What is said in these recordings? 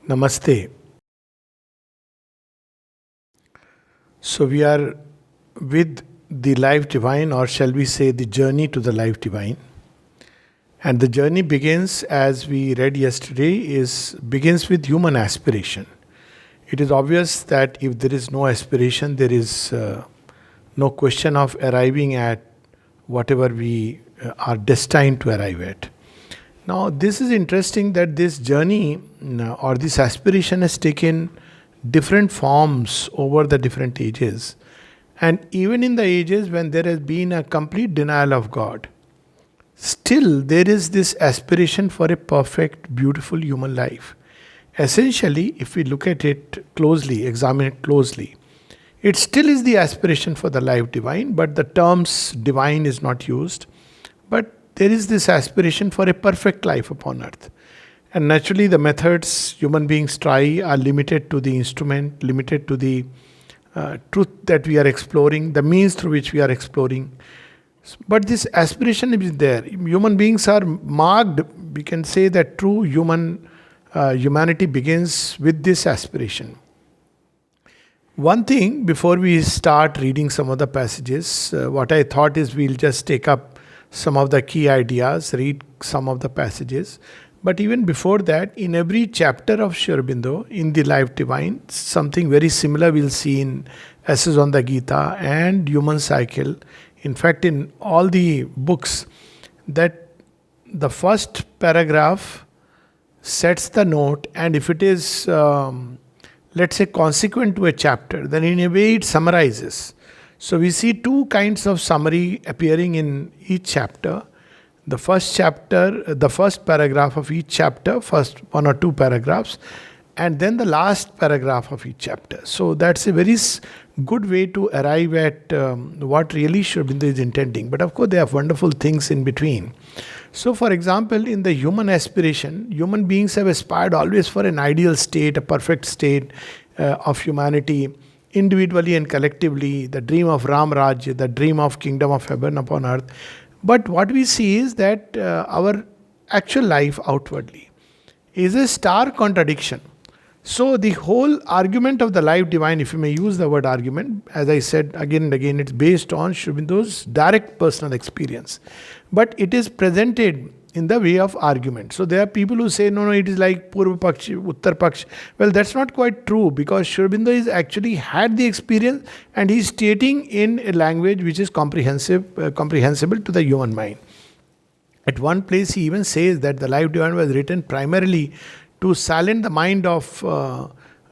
Namaste. So we are with the life divine, or shall we say, the journey to the life divine. And the journey begins, as we read yesterday, is begins with human aspiration. It is obvious that if there is no aspiration, there is no question of arriving at whatever we are destined to arrive at. Now, this is interesting that this journey or this aspiration has taken different forms over the different ages. And even in the ages when there has been a complete denial of God, still there is this aspiration for a perfect, beautiful human life. Essentially, if we look at it closely, examine it closely, it still is the aspiration for the life divine, but the terms divine is not used. But there is this aspiration for a perfect life upon earth. And naturally, the methods human beings try are limited to the instrument, limited to the truth that we are exploring, the means through which we are exploring. But this aspiration is there. Human beings are marked. We can say that true humanity begins with this aspiration. One thing before we start reading some of the passages, what I thought is we'll just take up some of the key ideas, read some of the passages. But even before that, in every chapter of Sri Aurobindo, in the Life Divine, something very similar we'll see in Essays on the Gita and Human Cycle. In fact, in all the books, that the first paragraph sets the note, and if it is, let's say, consequent to a chapter, then in a way it summarizes. So we see two kinds of summary appearing in each chapter. The first chapter, the first paragraph of each chapter, first one or two paragraphs, and then the last paragraph of each chapter. So that's a very good way to arrive at what really Sri Aurobindo is intending. But of course, there are wonderful things in between. So, for example, in the human aspiration, human beings have aspired always for an ideal state, a perfect state of humanity, individually and collectively, the dream of Ram Rajya, the dream of kingdom of heaven upon earth. But what we see is that our actual life outwardly is a stark contradiction. So the whole argument of the life divine, if you may use the word argument, as I said again and again, it's based on Sri Aurobindo's direct personal experience. But it is presented in the way of argument. So there are people who say, no, it is like Purva Paksh, Uttar Paksh. Well, that's not quite true, because Sri Aurobindo is actually had the experience and he's stating in a language which is comprehensible to the human mind. At one place he even says that the Life Divine was written primarily to silence the mind of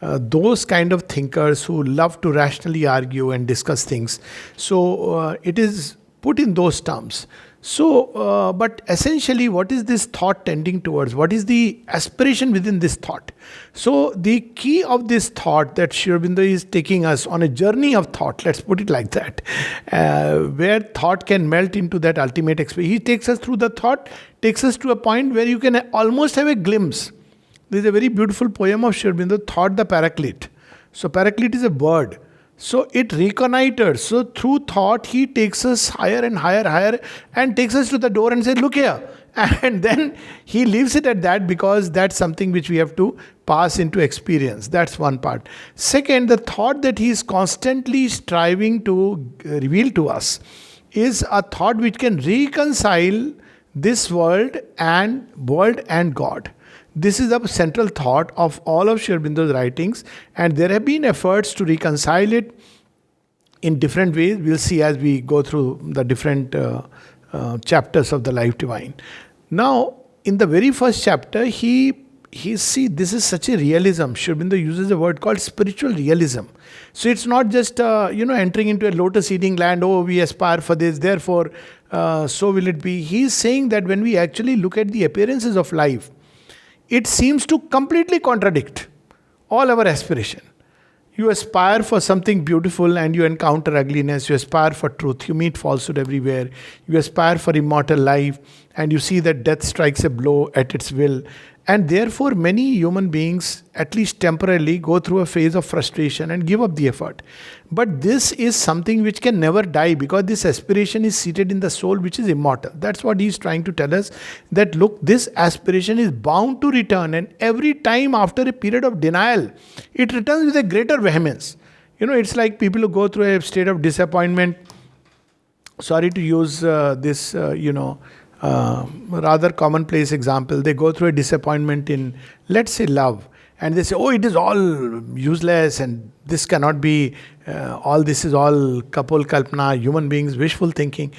those kind of thinkers who love to rationally argue and discuss things. So it is put in those terms. So, but essentially, what is this thought tending towards? What is the aspiration within this thought? So, the key of this thought that Sri Aurobindo is taking us on a journey of thought, let's put it like that, where thought can melt into that ultimate experience. He takes us through the thought, takes us to a point where you can almost have a glimpse. There is a very beautiful poem of Sri Aurobindo, Thought the Paraclete. So, Paraclete is a bird. So it reconnoiters. So through thought, he takes us higher and higher, and takes us to the door and says, look here. And then he leaves it at that, because that's something which we have to pass into experience. That's one part. Second, the thought that he is constantly striving to reveal to us is a thought which can reconcile this world and God. This is the central thought of all of Sri Aurobindo's writings, and there have been efforts to reconcile it in different ways. We'll see as we go through the different chapters of the Life Divine. Now, in the very first chapter, he see, this is such a realism. Sri Aurobindo uses a word called spiritual realism. So it's not just entering into a lotus-eating land. Oh, we aspire for this, therefore so will it be. He is saying that when we actually look at the appearances of life, it seems to completely contradict all our aspiration. You aspire for something beautiful and you encounter ugliness. You aspire for truth. You meet falsehood everywhere. You aspire for immortal life and you see that death strikes a blow at its will. And therefore, many human beings, at least temporarily, go through a phase of frustration and give up the effort. But this is something which can never die, because this aspiration is seated in the soul, which is immortal. That's what he's trying to tell us, that look, this aspiration is bound to return. And every time after a period of denial, it returns with a greater vehemence. It's like people who go through a state of disappointment. Sorry to use this, rather commonplace example. They go through a disappointment in, let's say, love, and they say, oh, it is all useless and this cannot be, all this is all kapul kalpana, human beings, wishful thinking.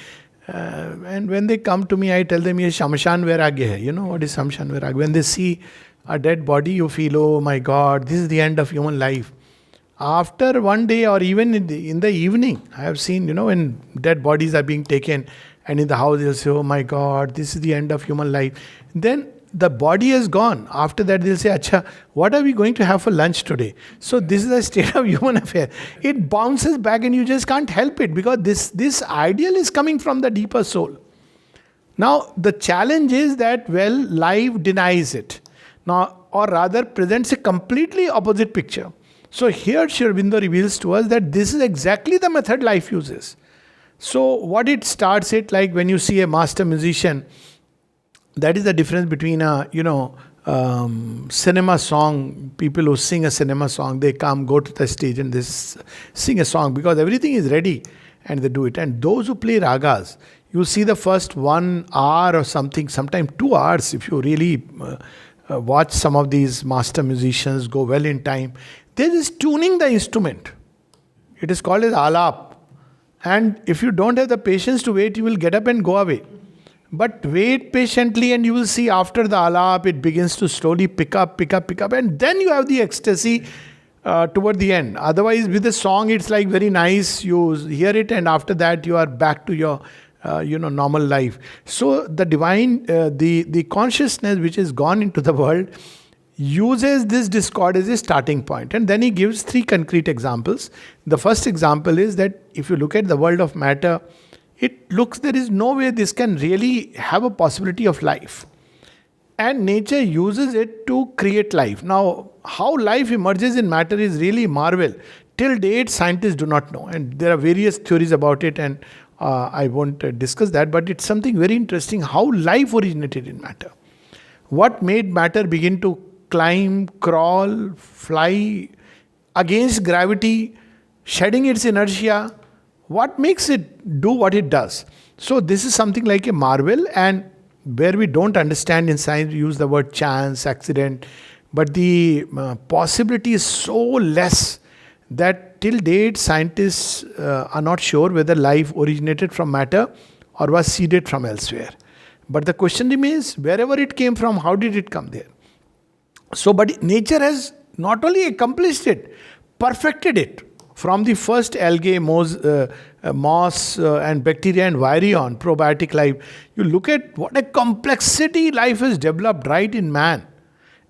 And when they come to me, I tell them, ye shamshan vairagya hai. You know what is shamshan vairagya? When they see a dead body, you feel, oh my God, this is the end of human life. After one day, or even in the evening, I have seen, when dead bodies are being taken, and in the house they'll say, oh my God, this is the end of human life. Then the body is gone. After that they'll say, Acha, what are we going to have for lunch today? So this is a state of human affair. It bounces back and you just can't help it, because this ideal is coming from the deeper soul. Now the challenge is that, life denies it. Now, or rather presents a completely opposite picture. So here Sri Aurobindo reveals to us that this is exactly the method life uses. So what it starts it, like when you see a master musician, that is the difference between a cinema song. People who sing a cinema song, they go to the stage and they sing a song because everything is ready and they do it. And those who play ragas, you see the first 1 hour or something, sometimes 2 hours, if you really watch some of these master musicians go well in time, they're just tuning the instrument. It is called as alap. And if you don't have the patience to wait, you will get up and go away. But wait patiently and you will see after the alap, it begins to slowly pick up. And then you have the ecstasy toward the end. Otherwise, with the song, it's like very nice. You hear it and after that, you are back to your normal life. So the divine, the consciousness which has gone into the world uses this discord as a starting point. And then he gives 3 concrete examples. The first example is that if you look at the world of matter, it looks there is no way this can really have a possibility of life. And nature uses it to create life. Now, how life emerges in matter is really marvel. Till date, scientists do not know. And there are various theories about it, and I won't discuss that, but it's something very interesting how life originated in matter. What made matter begin to climb, crawl, fly against gravity, shedding its inertia? What makes it do what it does? So this is something like a marvel, and where we don't understand in science, we use the word chance, accident, but the possibility is so less that till date scientists are not sure whether life originated from matter or was seeded from elsewhere. But the question remains, wherever it came from, how did it come there? So, but nature has not only accomplished it, perfected it. From the first algae, moss and bacteria and virion, probiotic life, you look at what a complexity life has developed right in man.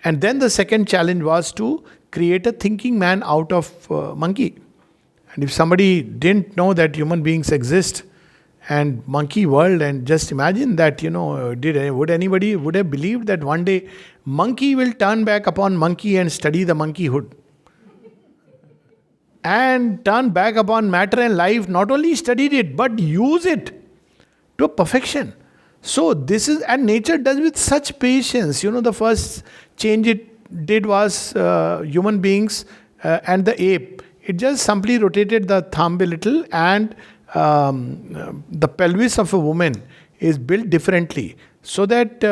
And then the second challenge was to create a thinking man out of monkey. And if somebody didn't know that human beings exist and monkey world, and just imagine that, would anybody would have believed that one day monkey will turn back upon monkey and study the monkeyhood and turn back upon matter and life, not only studied it but use it to perfection. So this is, and nature does with such patience. The first change it did was human beings and the ape. It just simply rotated the thumb a little, and the pelvis of a woman is built differently, so that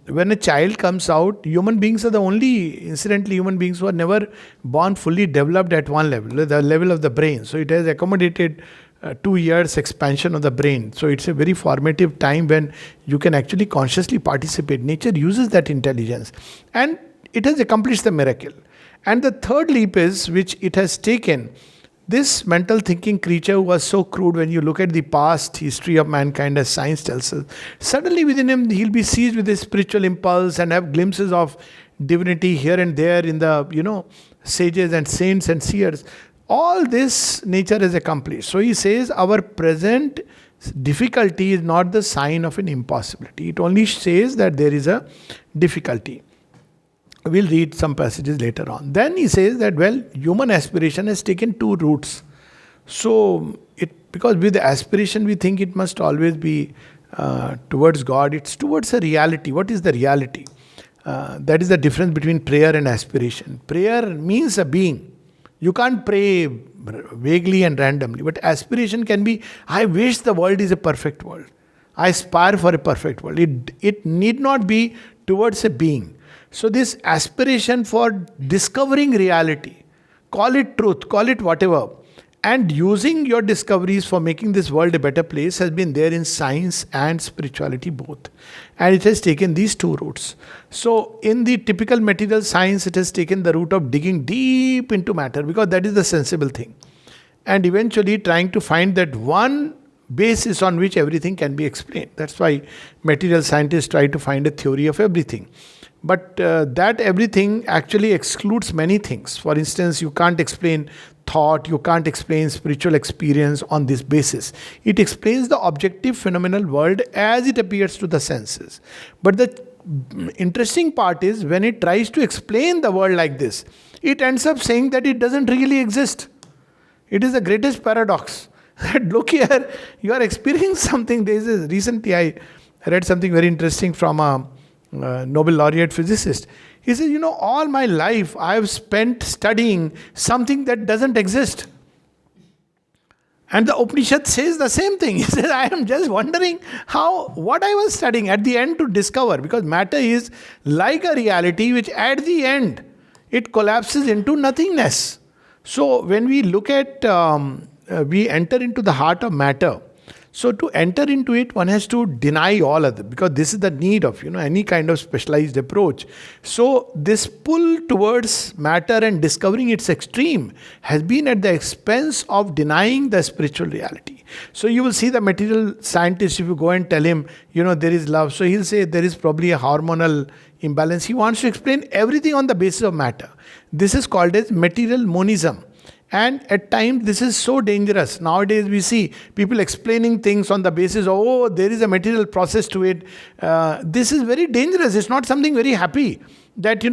when a child comes out, human beings are the only, incidentally, human beings who are never born fully developed at one level, the level of the brain. So it has accommodated 2 years expansion of the brain. So it's a very formative time when you can actually consciously participate. Nature uses that intelligence, and it has accomplished the miracle. And the third leap is, which it has taken, this mental thinking creature who was so crude, when you look at the past history of mankind as science tells us, suddenly within him he'll be seized with a spiritual impulse and have glimpses of divinity here and there in the sages and saints and seers. All this nature has accomplished. So he says our present difficulty is not the sign of an impossibility. It only says that there is a difficulty. We'll read some passages later on. Then he says that, well, human aspiration has taken two routes. So, because with aspiration we think it must always be towards God, it's towards a reality. What is the reality? That is the difference between prayer and aspiration. Prayer means a being. You can't pray vaguely and randomly, but aspiration can be, I wish the world is a perfect world. I aspire for a perfect world. It need not be towards a being. So this aspiration for discovering reality, call it truth, call it whatever, and using your discoveries for making this world a better place has been there in science and spirituality both. And it has taken these two routes. So in the typical material science, it has taken the route of digging deep into matter because that is the sensible thing. And eventually trying to find that one basis on which everything can be explained. That's why material scientists try to find a theory of everything. But that everything actually excludes many things. For instance, you can't explain thought, you can't explain spiritual experience on this basis. It explains the objective phenomenal world as it appears to the senses. But the interesting part is when it tries to explain the world like this, it ends up saying that it doesn't really exist. It is the greatest paradox. That look here, you are experiencing something. Recently I read something very interesting from a Nobel laureate physicist. He says, all my life I have spent studying something that doesn't exist. And the Upanishad says the same thing. He says, I am just wondering what I was studying at the end to discover. Because matter is like a reality which at the end, it collapses into nothingness. So when we look at, we enter into the heart of matter. So to enter into it, one has to deny all other, because this is the need of any kind of specialized approach. So this pull towards matter and discovering its extreme has been at the expense of denying the spiritual reality. So you will see the material scientist, if you go and tell him, there is love. So he'll say there is probably a hormonal imbalance. He wants to explain everything on the basis of matter. This is called as material monism. And at times this is so dangerous. Nowadays we see people explaining things on the basis of, there is a material process to it. This is very dangerous. It's not something very happy. That,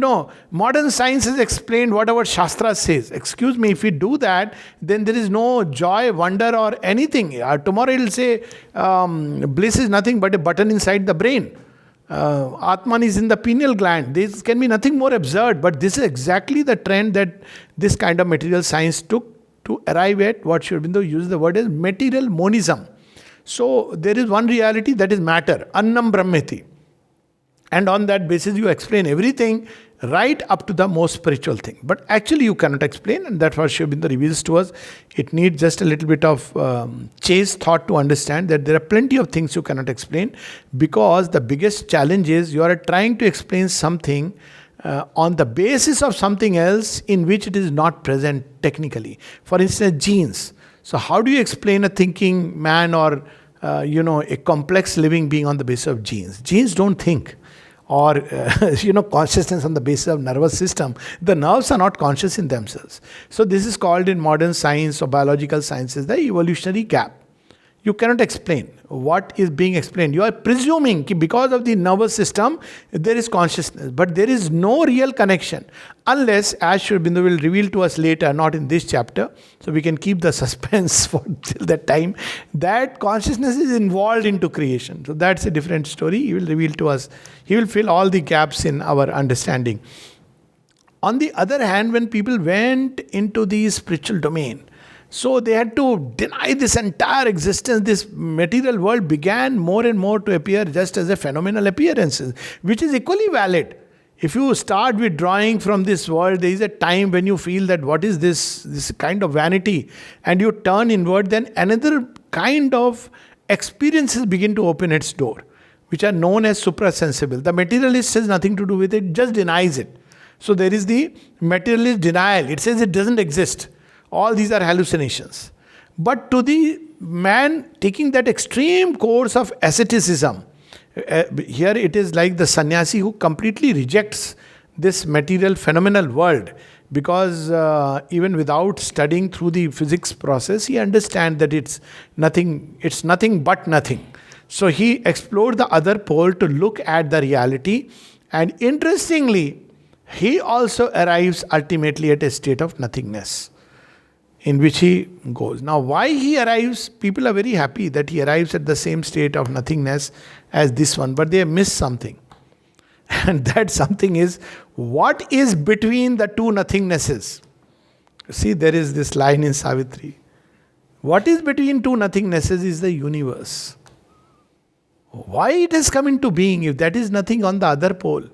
modern science has explained what our Shastra says. Excuse me, if we do that, then there is no joy, wonder or anything. Tomorrow it will say, bliss is nothing but a button inside the brain. Atman is in the pineal gland. This can be nothing more absurd, but this is exactly the trend that this kind of material science took to arrive at what Sri Aurobindo used the word as material monism. So there is one reality, that is matter, annam brahmeti. And on that basis you explain everything right up to the most spiritual thing. But actually you cannot explain, and that's what Sri Aurobindo reveals to us. It needs just a little bit of chase thought to understand that there are plenty of things you cannot explain, because the biggest challenge is you are trying to explain something on the basis of something else in which it is not present technically. For instance, genes. So how do you explain a thinking man or a complex living being on the basis of genes? Genes don't think. Or consciousness on the basis of nervous system. The nerves are not conscious in themselves. So this is called in modern science or biological sciences the evolutionary gap. You cannot explain what is being explained. You are presuming that because of the nervous system there is consciousness, but there is no real connection unless, as Sri Aurobindo will reveal to us later, not in this chapter, so we can keep the suspense for till that time, that consciousness is involved into creation. So that's a different story. He will reveal to us. He will fill all the gaps in our understanding. On the other hand, when people went into the spiritual domain, so they had to deny this entire existence. This material world began more and more to appear just as a phenomenal appearance, which is equally valid. If you start withdrawing from this world, there is a time when you feel that what is this kind of vanity, and you turn inward, then another kind of experiences begin to open its door, which are known as suprasensible. The materialist has nothing to do with it, just denies it. So there is the materialist denial. It says it doesn't exist. All these are hallucinations. But to the man taking that extreme course of asceticism, here it is like the sannyasi who completely rejects this material phenomenal world, because even without studying through the physics process, he understands that it's nothing but nothing. So he explored the other pole to look at the reality, and interestingly he also arrives ultimately at a state of nothingness in which he goes. Now, why he arrives, people are very happy that he arrives at the same state of nothingness as this one, but they have missed something. And that something is, what is between the two nothingnesses? See, there is this line in Savitri. What is between two nothingnesses is the universe. Why it has come into being if that is nothing on the other pole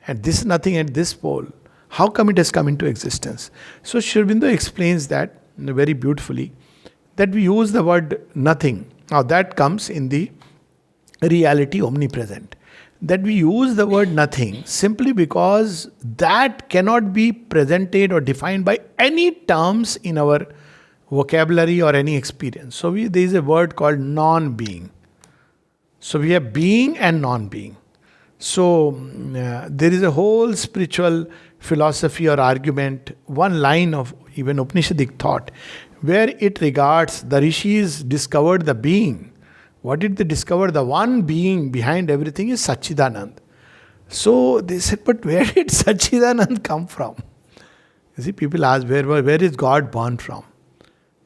and this nothing at this pole? How come it has come into existence? So Sri Aurobindo explains that very beautifully, that we use the word nothing. Now that comes in the reality omnipresent. That we use the word nothing simply because that cannot be presented or defined by any terms in our vocabulary or any experience. So there is a word called non-being. So we have being and non-being. So there is a whole spiritual philosophy or argument, one line of even Upanishadic thought, where it regards the rishis discovered the being. What did they discover? The one being behind everything is Satchidanand. So they said, but where did Satchidanand come from? You see, people ask, where is God born from?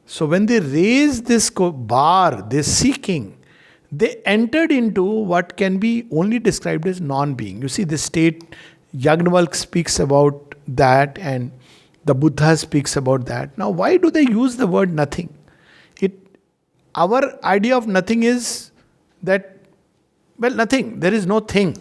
So when they raised this bar, this seeking, they entered into what can be only described as non-being. You see, this state, Yagnavalk speaks about that and the Buddha speaks about that. Now, why do they use the word nothing? Our idea of nothing is that, well, nothing, there is no thing.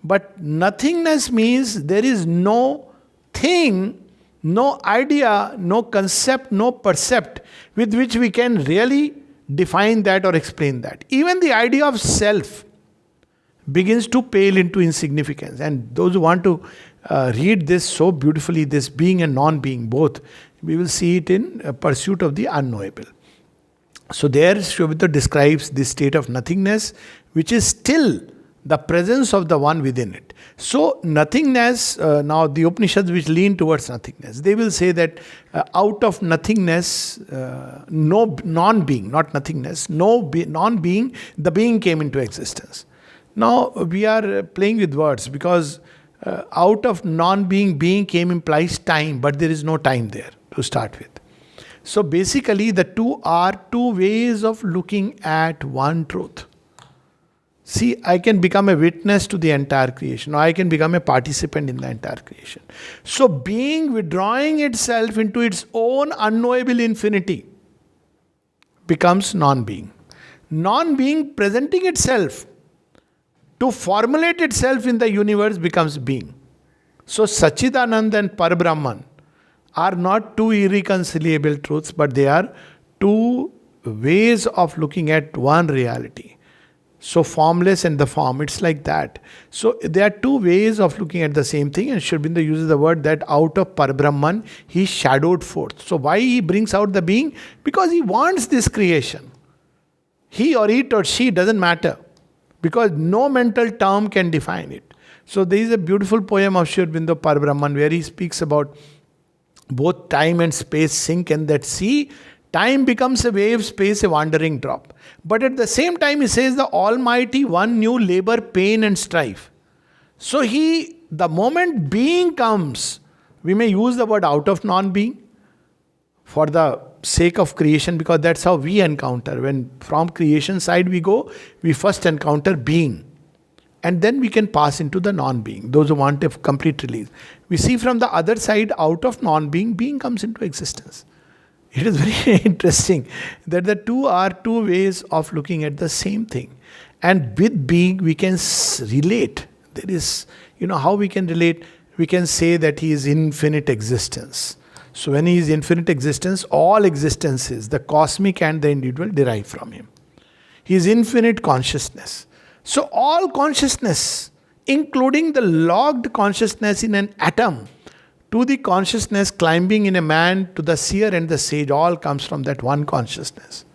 But nothingness means there is no thing, no idea, no concept, no percept with which we can really define that or explain that. Even the idea of self begins to pale into insignificance. And those who want to read this so beautifully, this being and non-being, both, we will see it in Pursuit of the Unknowable. So there Sri Aurobindo describes this state of nothingness, which is still the presence of the one within it. So nothingness, now the Upanishads which lean towards nothingness, they will say that out of nothingness, no non-being, not nothingness, non-being, the being came into existence. Now we are playing with words because out of non-being, being came implies time, but there is no time there to start with. So basically the two are two ways of looking at one truth. See, I can become a witness to the entire creation, or I can become a participant in the entire creation. So being withdrawing itself into its own unknowable infinity becomes non-being. Non-being presenting itself to formulate itself in the universe becomes being. So Satchidanand and Parabrahman are not two irreconcilable truths, but they are two ways of looking at one reality. So formless and the form, it's like that. So there are two ways of looking at the same thing, and Sri Aurobindo uses the word that out of Parabrahman, he shadowed forth. So why he brings out the being? Because he wants this creation. He or it or she doesn't matter, because no mental term can define it. So there is a beautiful poem of Sri Aurobindo, Parabrahman, where he speaks about both time and space sink in that sea. Time becomes a wave, space a wandering drop. But at the same time, he says the Almighty One knew labor, pain and strife. So the moment being comes, we may use the word out of non-being for the sake of creation, because that's how we encounter. When from creation side we go, we first encounter being. And then we can pass into the non-being, those who want a complete release. We see from the other side, out of non-being, being comes into existence. It is very interesting that the two are two ways of looking at the same thing. And with being, we can relate. There is, how we can relate? We can say that he is infinite existence. So when he is infinite existence, all existences, the cosmic and the individual, derive from him. He is infinite consciousness. So all consciousness, including the logged consciousness in an atom, to the consciousness climbing in a man, to the seer and the sage, all comes from that one consciousness.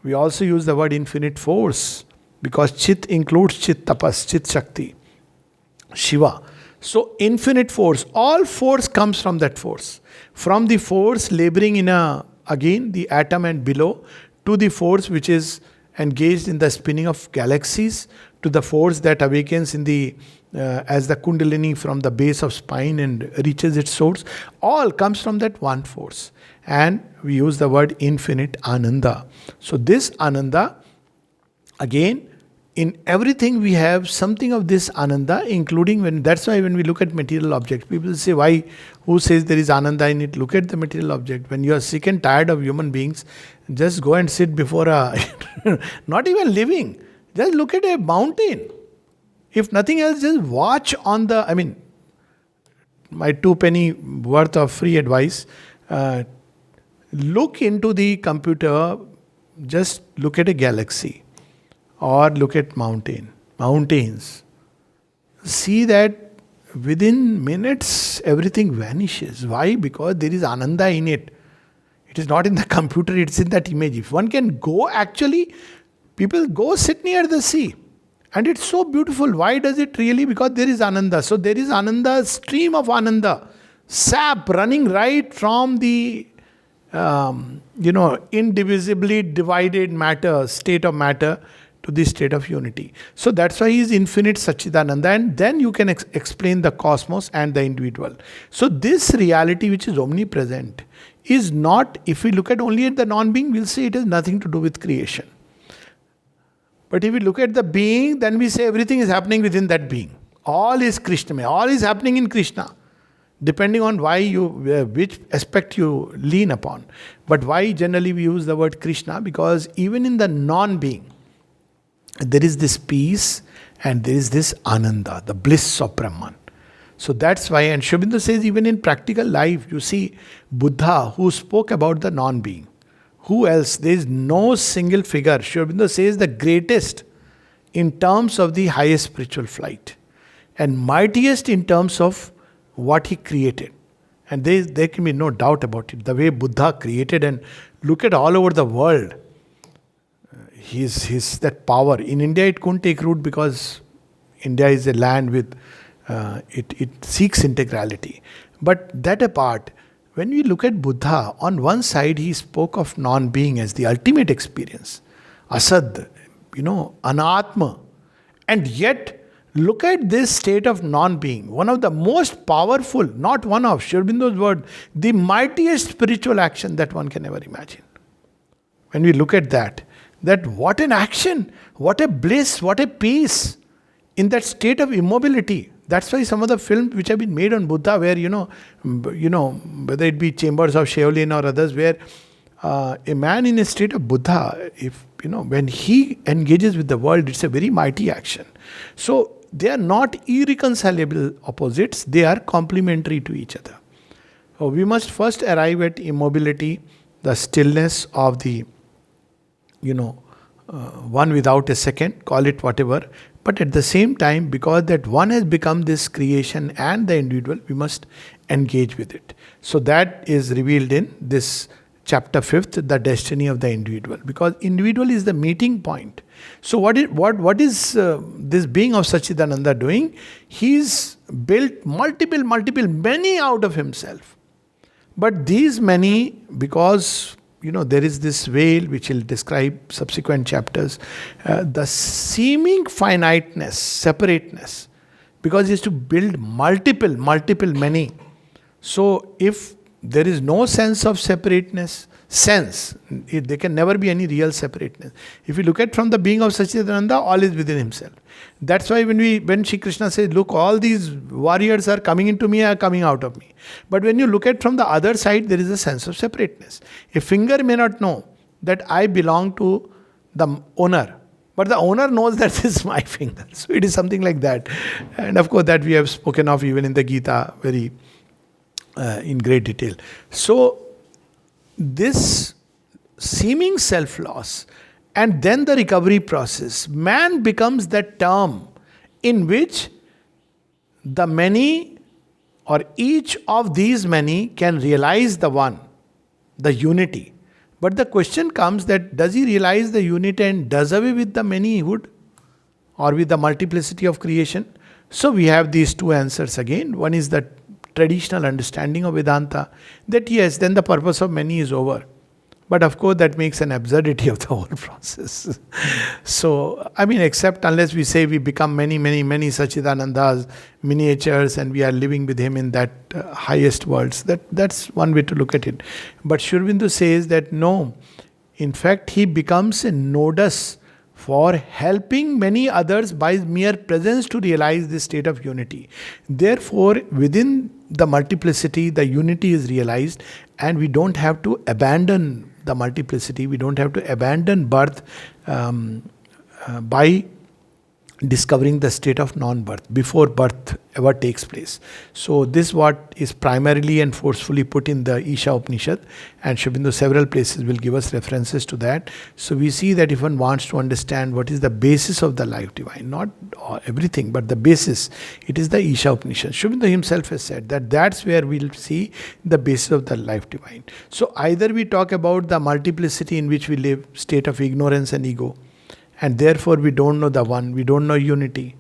We also use the word infinite force, because Chit includes Chit Tapas, Chit Shakti, Shiva. So infinite force, all force comes from that force. From the force laboring in again the atom and below, to the force which is engaged in the spinning of galaxies, to the force that awakens in the as the kundalini from the base of spine and reaches its source, all comes from that one force. And we use the word infinite Ananda. So this Ananda, again, in everything we have something of this Ananda, including that's why when we look at material objects, people say, why, who says there is Ananda in it? Look at the material object. When you are sick and tired of human beings, just go and sit before a, not even living, just look at a mountain. If nothing else, just watch on my 2 penny worth of free advice, look into the computer, just look at a galaxy. Or look at mountains. See that within minutes everything vanishes. Why? Because there is Ananda in it. It is not in the computer, it's in that image. If one can go, actually, people go sit near the sea. And it's so beautiful. Why does it really? Because there is Ananda. So there is Ananda, stream of Ananda. Sap running right from the indivisibly divided matter, state of matter, to the state of unity. So that's why he is infinite Satchidananda, and then you can explain the cosmos and the individual. So this reality which is omnipresent is not, if we look at only at the non-being, we'll say it has nothing to do with creation. But if we look at the being, then we say everything is happening within that being. All is Krishnamaya, all is happening in Krishna. Depending on which aspect you lean upon. But why generally we use the word Krishna? Because even in the non-being, there is this peace and there is this Ananda, the bliss of Brahman. So that's why, and Sri Aurobindo says even in practical life, you see Buddha who spoke about the non-being. Who else? There is no single figure. Sri Aurobindo says the greatest in terms of the highest spiritual flight and mightiest in terms of what he created. And there can be no doubt about it. The way Buddha created, and look at all over the world. His that power. In India, it couldn't take root because India is a land with, it seeks integrality. But that apart, when we look at Buddha, on one side he spoke of non-being as the ultimate experience. Asad, anatma. And yet, look at this state of non-being. One of the most powerful, not one of, Sri Aurobindo's word, the mightiest spiritual action that one can ever imagine. When we look at that what an action, what a bliss, what a peace in that state of immobility. That's why some of the films which have been made on Buddha, where whether it be Chambers of Shaolin or others, where a man in a state of Buddha, when he engages with the world, it's a very mighty action. So they are not irreconcilable opposites; they are complementary to each other. So we must first arrive at immobility, the stillness of the one without a second, call it whatever. But at the same time, because that one has become this creation and the individual, we must engage with it. So that is revealed in this chapter 5th, the destiny of the individual. Because individual is the meeting point. So what is this being of Satchidananda doing? He's built multiple, many out of himself. But these many, because there is this veil which will describe subsequent chapters, the seeming finiteness, separateness, because he has to build multiple, many. So if there is no sense of separateness, there can never be any real separateness. If you look at from the being of Satchidananda, all is within himself. That's why when Shri Krishna says, look, all these warriors are coming into me, are coming out of me. But when you look at from the other side, there is a sense of separateness. A finger may not know that I belong to the owner, but the owner knows that this is my finger. So it is something like that. And of course that we have spoken of even in the Gita very in great detail. So this seeming self-loss and then the recovery process, man becomes that term in which the many or each of these many can realize the one, the unity. But the question comes that does he realize the unity and does away with the manyhood or with the multiplicity of creation? So we have these two answers again. One is the traditional understanding of Vedanta, that yes, then the purpose of many is over. But of course, that makes an absurdity of the whole process. So, I mean, except unless we say we become many, many, many Sachidanandas, miniatures, and we are living with him in that highest worlds. That's one way to look at it. But Sri Aurobindo says that no, in fact, he becomes a nodus for helping many others by mere presence to realize this state of unity. Therefore, within the multiplicity, the unity is realized, and we don't have to abandon the multiplicity, we don't have to abandon birth by discovering the state of non-birth before birth ever takes place. So this what is primarily and forcefully put in the Isha Upanishad, and Sri Aurobindo several places will give us references to that. So we see that if one wants to understand what is the basis of the life divine, not everything, but the basis, it is the Isha Upanishad. Sri Aurobindo himself has said that that's where we'll see the basis of the life divine. So either we talk about the multiplicity in which we live, state of ignorance and ego, and therefore we don't know the one, we don't know unity.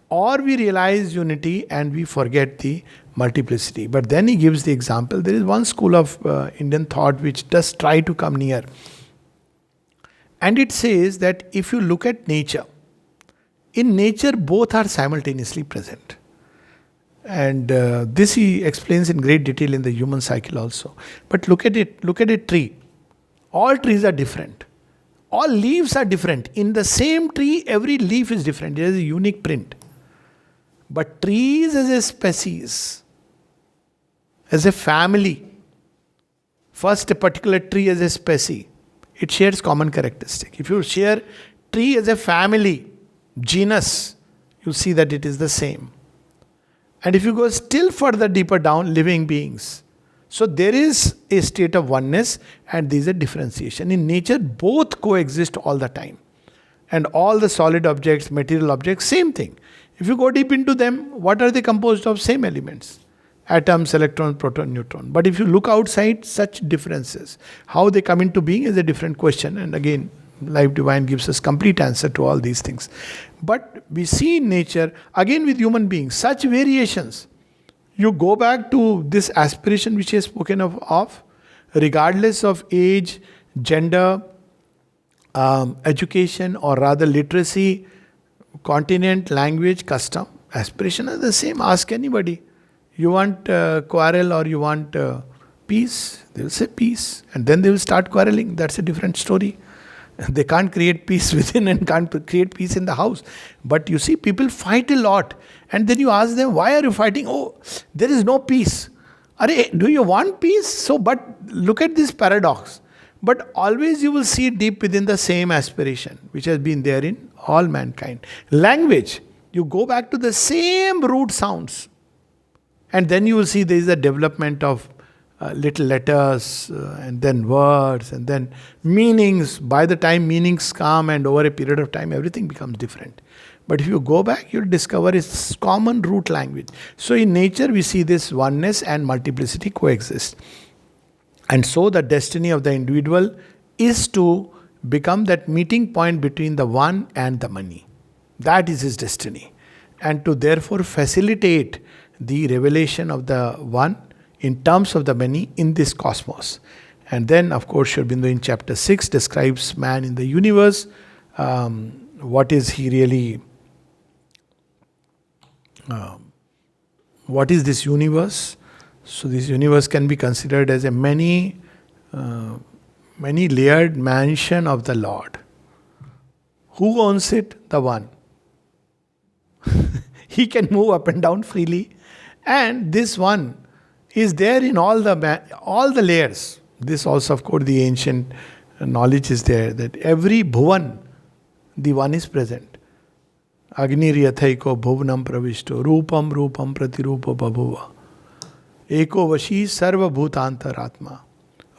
Or we realize unity and we forget the multiplicity. But then he gives the example. There is one school of Indian thought which does try to come near. And it says that if you look at nature, in nature both are simultaneously present. And this he explains in great detail in the human cycle also. But look at it, look at a tree. All trees are different. All leaves are different. In the same tree, every leaf is different. There is a unique print. But trees as a species, as a family, first a particular tree as a species, it shares common characteristic. If you share tree as a family, genus, you see that it is the same. And if you go still further deeper down, living beings. So there is a state of oneness and there is a differentiation. In nature, both coexist all the time. And all the solid objects, material objects, same thing. If you go deep into them, what are they composed of? Same elements. Atoms, electrons, proton, neutron. But if you look outside, such differences. How they come into being is a different question. And again, Life Divine gives us complete answer to all these things. But we see in nature, again with human beings, such variations. You go back to this aspiration which he has spoken of, regardless of age, gender, education, or rather literacy, continent, language, custom, aspiration are the same. Ask anybody. You want quarrel or you want peace? They will say peace. And then they will start quarreling. That's a different story. They can't create peace within and can't create peace in the house. But you see, people fight a lot. And then you ask them, why are you fighting? Oh, there is no peace. Do you want peace? So, but look at this paradox. But always you will see deep within the same aspiration, which has been there in all mankind. Language, you go back to the same root sounds. And then you will see there is a development of little letters and then words and then meanings. By the time meanings come and over a period of time, everything becomes different. But if you go back, you'll discover it's common root language. So in nature, we see this oneness and multiplicity coexist. And so the destiny of the individual is to become that meeting point between the one and the many. That is his destiny. And to therefore facilitate the revelation of the one in terms of the many in this cosmos. And then, of course, Sri Aurobindo in chapter 6 describes man in the universe. What is he really? What is this universe? So this universe can be considered as a many layered mansion of the Lord. Who owns it? The one. He can move up and down freely. And this one is there in all the layers. This also, of course, the ancient knowledge is there that every bhuvan, the one is present. Agni riyathaiko bhuvanam pravishto rupam rupam pratirupa babhuva eko vashi sarva bhutantaratma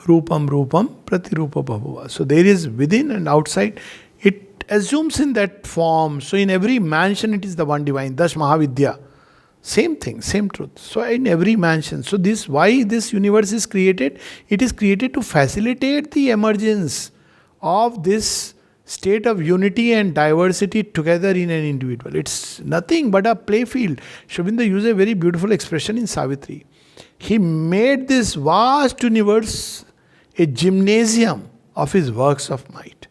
rupam rupam pratirupa babhuva. So there is within and outside. It assumes in that form. So in every mansion it is the one divine. Dash Mahavidya. Same thing, same truth. So in every mansion. So this, why this universe is created? It is created to facilitate the emergence of this state of unity and diversity together in an individual. It's nothing but a playfield. Sri Aurobindo used a very beautiful expression in Savitri. He made this vast universe a gymnasium of his works of might.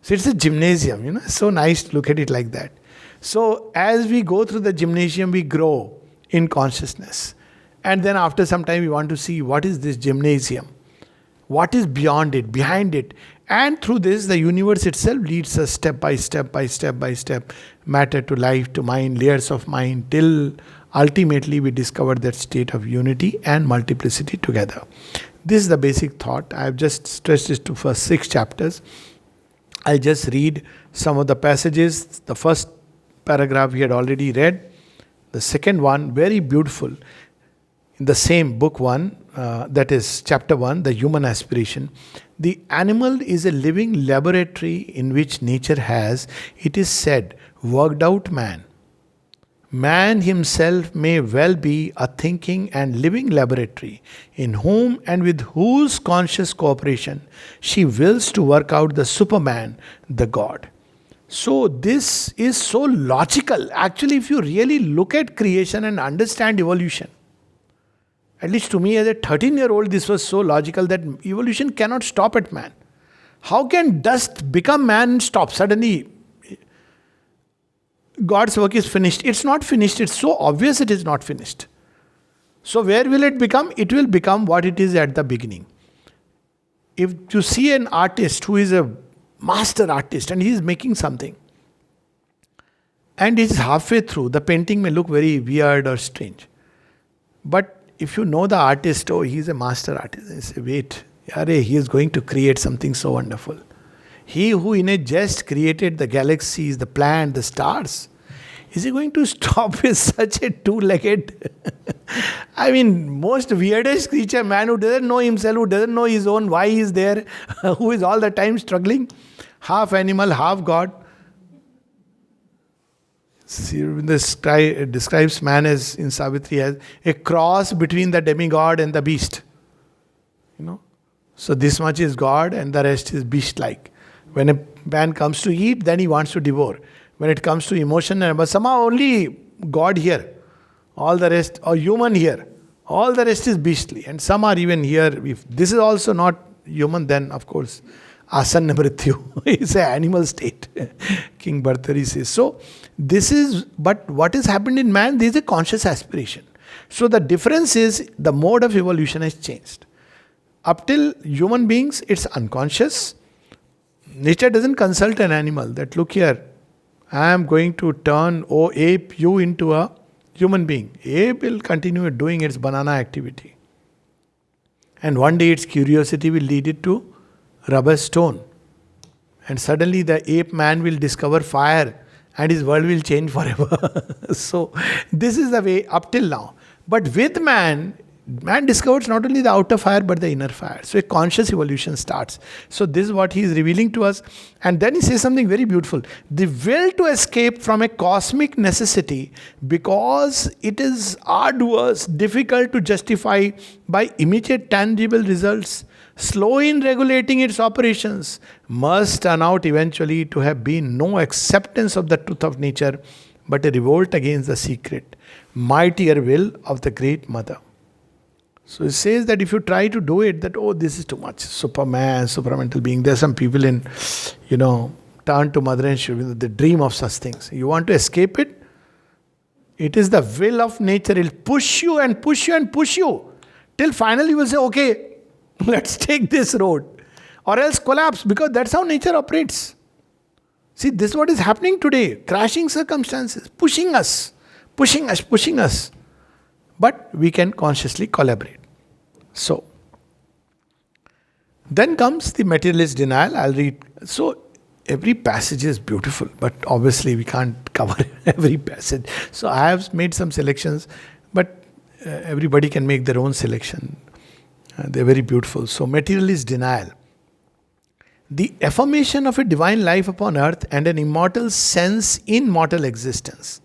So it's a gymnasium, It's so nice to look at it like that. So as we go through the gymnasium, we grow in consciousness. And then after some time, we want to see what is this gymnasium? What is beyond it, behind it? And through this, the universe itself leads us step by step, matter to life to mind, layers of mind, till ultimately we discover that state of unity and multiplicity together. This is the basic thought. I have just stressed it to first 6 chapters. I'll just read some of the passages. The first paragraph we had already read. The second one, very beautiful. In the same book 1, that is chapter 1, the human aspiration. The animal is a living laboratory in which nature has, it is said, worked out man. Man himself may well be a thinking and living laboratory, in whom and with whose conscious cooperation she wills to work out the Superman, the God. So this is so logical. Actually, if you really look at creation and understand evolution, at least to me as a 13-year-old, this was so logical that evolution cannot stop at man. How can dust become man and stop? Suddenly, God's work is finished. It's not finished. It's so obvious it is not finished. So where will it become? It will become what it is at the beginning. If you see an artist who is a master artist and he is making something, and he's halfway through, the painting may look very weird or strange. But if you know the artist, he's a master artist, you say, wait, he is going to create something so wonderful. He who in a jest created the galaxies, the plant, the stars, is he going to stop with such a two-legged? I mean, most weirdest creature, man who doesn't know himself, who doesn't know his own, why he is there, who is all the time struggling, half animal, half God. Sri Aurobindo describes man as, in Savitri, as a cross between the demigod and the beast. So this much is God and the rest is beast-like. When a man comes to eat, then he wants to devour. When it comes to emotion, but somehow only God here. All the rest, or human here. All the rest is beastly. And some are even here. If this is also not human, then of course, asanna mrityu is an animal state. King Bhartari says. So, this is, but what has happened in man, there is a conscious aspiration. So the difference is, the mode of evolution has changed. Up till human beings, it's unconscious. Nature doesn't consult an animal that, look here, I am going to turn, ape, you into a human being. Ape will continue doing its banana activity. And one day its curiosity will lead it to rub a stone. And suddenly the ape man will discover fire and his world will change forever. So this is the way up till now. But with man discovers not only the outer fire but the inner fire. So a conscious evolution starts. So this is what he is revealing to us. And then he says something very beautiful. The will to escape from a cosmic necessity, because it is arduous, difficult to justify by immediate tangible results, slow in regulating its operations, must turn out eventually to have been no acceptance of the truth of nature, but a revolt against the secret, mightier will of the Great Mother. So it says that if you try to do it, that, this is too much. Superman, supramental being. There are some people in, turn to Mother and Shiva, they dream of such things. You want to escape it? It is the will of nature. It will push you and push you and push you. Till finally you will say, okay, let's take this road. Or else collapse, because that's how nature operates. See, this is what is happening today. Crashing circumstances, pushing us. But we can consciously collaborate. So, then comes the materialist denial. I'll read. So, every passage is beautiful, but obviously we can't cover every passage. So, I have made some selections, but everybody can make their own selection. They're very beautiful. So, materialist denial. The affirmation of a divine life upon earth and an immortal sense in mortal existence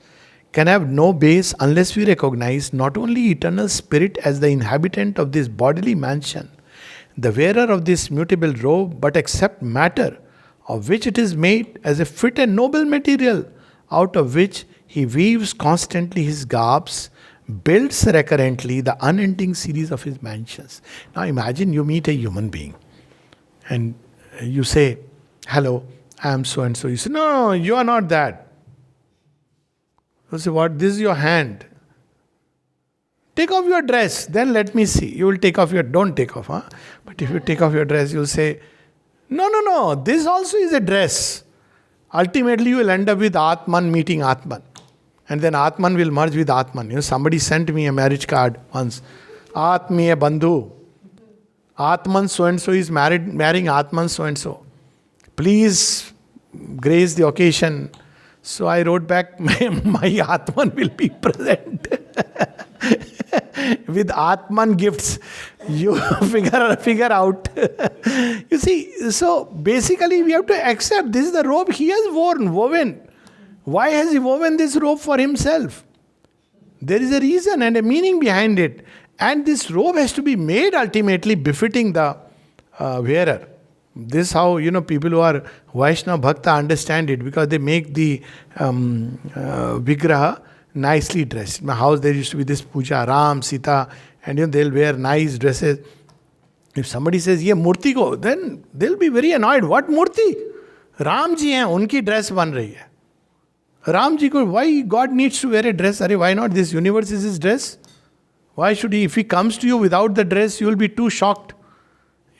can have no base unless we recognize not only eternal spirit as the inhabitant of this bodily mansion, the wearer of this mutable robe, but accept matter, of which it is made, as a fit and noble material, out of which he weaves constantly his garbs, builds recurrently the unending series of his mansions. Now imagine you meet a human being. and you say, hello, I am so and so. You say, no, you are not that. You say, what? This is your hand. Take off your dress, then let me see. You will take off your, don't take off, huh? But if you take off your dress, you will say, no, this also is a dress. Ultimately, you will end up with Atman meeting Atman. And then Atman will merge with Atman. Somebody sent me a marriage card once. Atmiya Bandhu. Atman so-and-so is marrying Atman so-and-so. Please grace the occasion. So I wrote back, my Atman will be present. With Atman gifts, you figure out. You see, so basically we have to accept this is the robe he has woven. Why has he woven this robe for himself? There is a reason and a meaning behind it. And this robe has to be made ultimately befitting the wearer. This is how, people who are Vaishnava Bhakta understand it, because they make the Vigraha nicely dressed. In my house there used to be this puja, Ram, Sita, and they'll wear nice dresses. If somebody says, ye murti ko, then they'll be very annoyed. What murti? Ram ji hai, unki dress ban rahi hai. Ram ji ko, why God needs to wear a dress? Why not? This universe is his dress. Why should he? If he comes to you without the dress, you will be too shocked.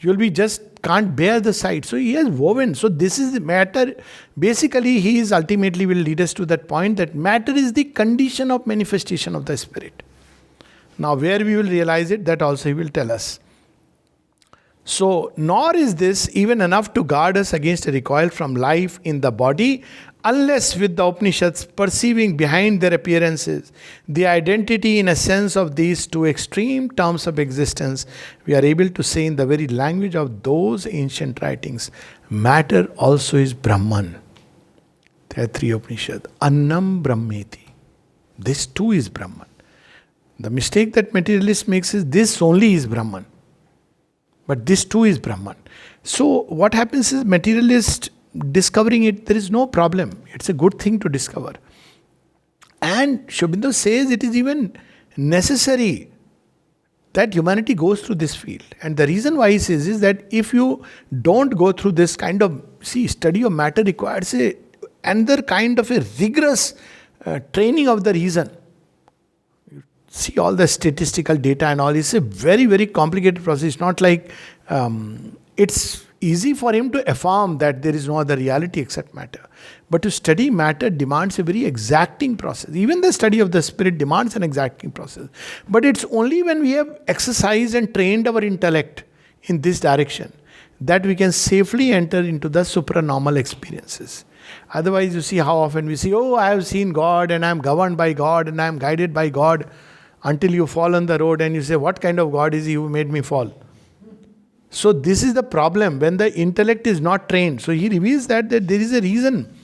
You will be just can't bear the sight. So he has woven. So this is the matter. Basically, he is ultimately will lead us to that point that matter is the condition of manifestation of the spirit. Now, where we will realize it, that also he will tell us. So, nor is this even enough to guard us against a recoil from life in the body, unless with the Upanishads perceiving behind their appearances the identity in a sense of these two extreme terms of existence, we are able to say in the very language of those ancient writings, matter also is Brahman. There are three Upanishads. Annam Brahmeti. This too is Brahman. The mistake that materialist makes is this only is Brahman. But this too is Brahman. So what happens is materialist discovering it, there is no problem. It's a good thing to discover. And Sri Aurobindo says it is even necessary that humanity goes through this field. And the reason why he says is that if you don't go through this kind of, study of matter requires another kind of a rigorous training of the reason. See all the statistical data and all. It's a very, very complicated process. It's not like it's easy for him to affirm that there is no other reality except matter. But to study matter demands a very exacting process. Even the study of the spirit demands an exacting process. But it's only when we have exercised and trained our intellect in this direction that we can safely enter into the supranormal experiences. Otherwise, you see how often we say, I have seen God and I am governed by God and I am guided by God. Until you fall on the road and you say, what kind of God is he who made me fall? So this is the problem when the intellect is not trained. So he reveals that there is a reason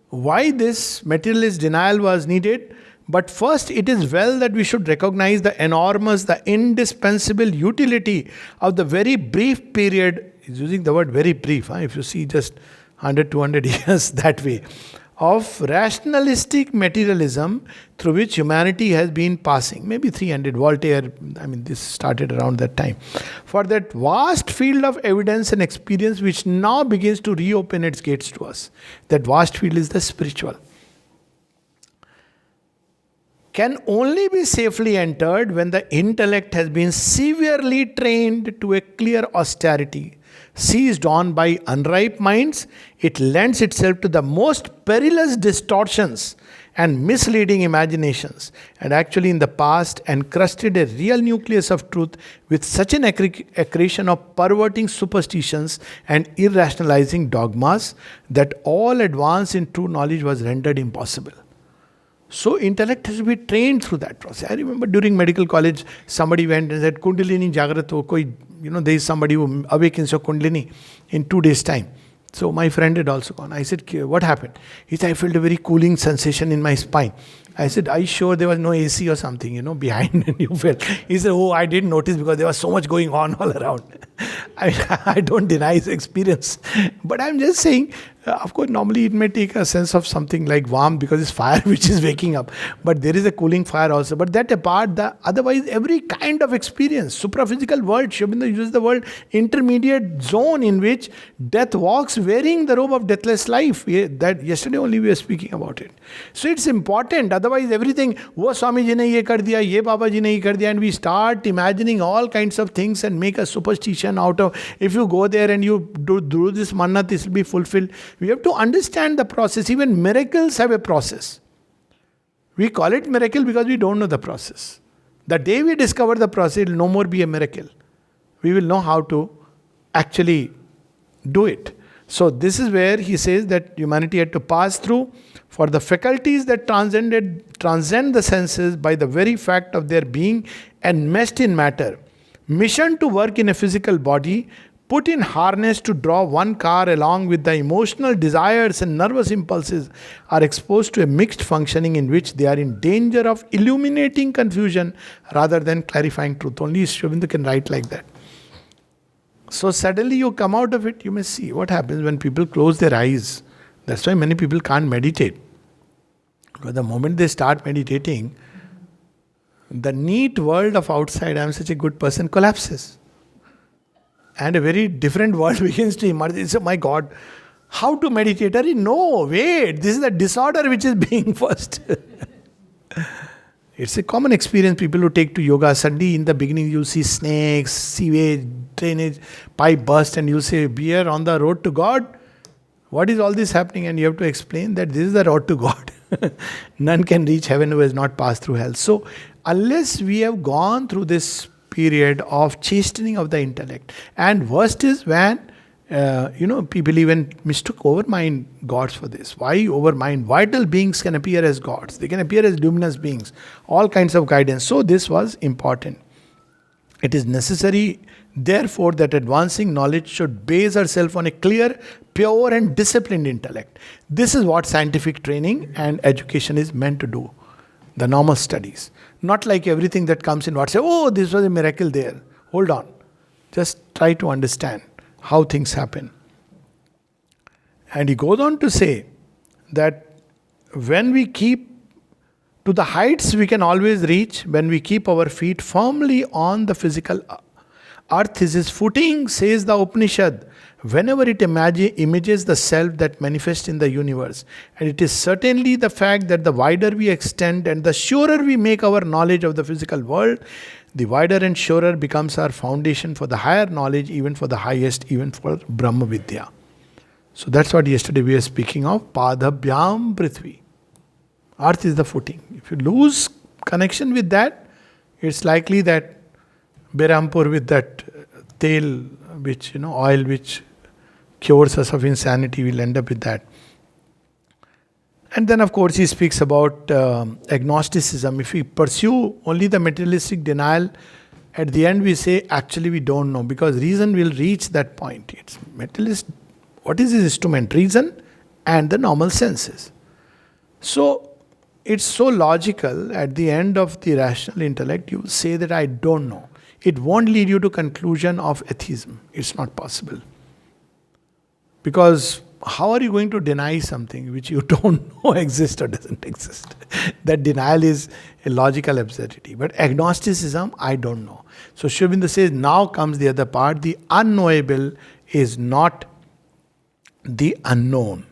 why this materialist denial was needed. But first, it is well that we should recognize the enormous, the indispensable utility of the very brief period. He's using the word very brief. If you see just 100, 200 years that way. Of rationalistic materialism through which humanity has been passing. Maybe 300, Voltaire, this started around that time. For that vast field of evidence and experience which now begins to reopen its gates to us. That vast field is the spiritual. Can only be safely entered when the intellect has been severely trained to a clear austerity. Seized on by unripe minds, it lends itself to the most perilous distortions and misleading imaginations, and actually in the past encrusted a real nucleus of truth with such an accretion of perverting superstitions and irrationalizing dogmas that all advance in true knowledge was rendered impossible. So intellect has to be trained through that process. I remember during medical college, somebody went and said, Kundalini Jagrat ho, there is somebody who awakens your Kundalini in 2 days' time. So my friend had also gone. I said, what happened? He said, I felt a very cooling sensation in my spine. I said, are you sure there was no AC or something, behind and you felt? He said, oh, I didn't notice because there was so much going on all around. I don't deny his experience. But I'm just saying, of course, normally it may take a sense of something like warmth because it's fire which is waking up. But there is a cooling fire also. But that apart, otherwise every kind of experience, supraphysical world, Sri Aurobindo uses the word intermediate zone in which death walks wearing the robe of deathless life. That yesterday only we were speaking about it. So it's important. Otherwise everything, wo Swami ji ne ye kar diya, ye Baba ji ne ye kar diya, and we start imagining all kinds of things and make a superstition out of, if you go there and you do this mannat, this will be fulfilled. We have to understand the process. Even miracles have a process. We call it miracle because we don't know the process. The day we discover the process, it will no more be a miracle. We will know how to actually do it. So this is where he says that humanity had to pass through for the faculties that transcend the senses by the very fact of their being enmeshed in matter. Mission to work in a physical body, put in harness to draw one car along with the emotional desires and nervous impulses, are exposed to a mixed functioning in which they are in danger of illuminating confusion rather than clarifying truth. Only Sri Aurobindo can write like that. So suddenly you come out of it, you may see what happens when people close their eyes. That's why many people can't meditate. Because the moment they start meditating, the neat world of outside, I am such a good person, collapses. And a very different world begins to emerge. It's, my God, how to meditate? No, wait, this is the disorder which is being first. It's a common experience. People who take to yoga, suddenly in the beginning you see snakes, sewage, drainage, pipe burst, and you say, we are on the road to God. What is all this happening? And you have to explain that this is the road to God. None can reach heaven who has not passed through hell. So, unless we have gone through this period of chastening of the intellect, and worst is when people even mistook overmind gods for this. Why overmind? Vital beings can appear as gods. They can appear as luminous beings. All kinds of guidance. So this was important. It is necessary, therefore, that advancing knowledge should base herself on a clear, pure and disciplined intellect. This is what scientific training and education is meant to do. The normal studies. Not like everything that comes in what say, oh, this was a miracle there. Hold on. Just try to understand how things happen. And he goes on to say that when we keep to the heights we can always reach, when we keep our feet firmly on the physical earth is his footing, says the Upanishad, whenever it images the self that manifests in the universe. And it is certainly the fact that the wider we extend and the surer we make our knowledge of the physical world, the wider and surer becomes our foundation for the higher knowledge, even for the highest, even for Brahma Vidya. So that's what yesterday we were speaking of, Padabhyam Prithvi. Earth is the footing. If you lose connection with that, it's likely that Berampur with that tail, which, oil which cures us of insanity, will end up with that. And then, of course, he speaks about agnosticism. If we pursue only the materialistic denial, at the end we say, actually we don't know, because reason will reach that point. It's materialist. What is his instrument? Reason and the normal senses. So, it's so logical, at the end of the rational intellect, you say that I don't know. It won't lead you to conclusion of atheism. It's not possible. Because how are you going to deny something which you don't know exists or doesn't exist? That denial is a logical absurdity. But agnosticism, I don't know. So Sri Aurobindo says, now comes the other part. The unknowable is not the unknown.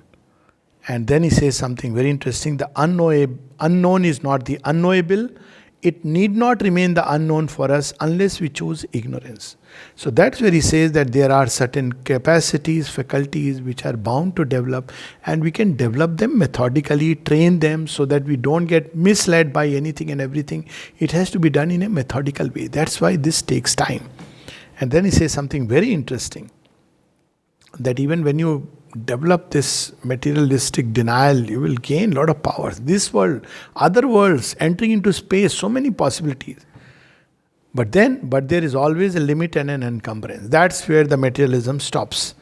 And then he says something very interesting. The unknown is not the unknowable. It need not remain the unknown for us unless we choose ignorance. So that's where he says that there are certain capacities, faculties which are bound to develop, and we can develop them methodically, train them so that we don't get misled by anything and everything. It has to be done in a methodical way. That's why this takes time. And then he says something very interesting, that even when you develop this materialistic denial, you will gain a lot of powers. This world, other worlds, entering into space, so many possibilities. But there is always a limit and an encumbrance. That's where the materialism stops.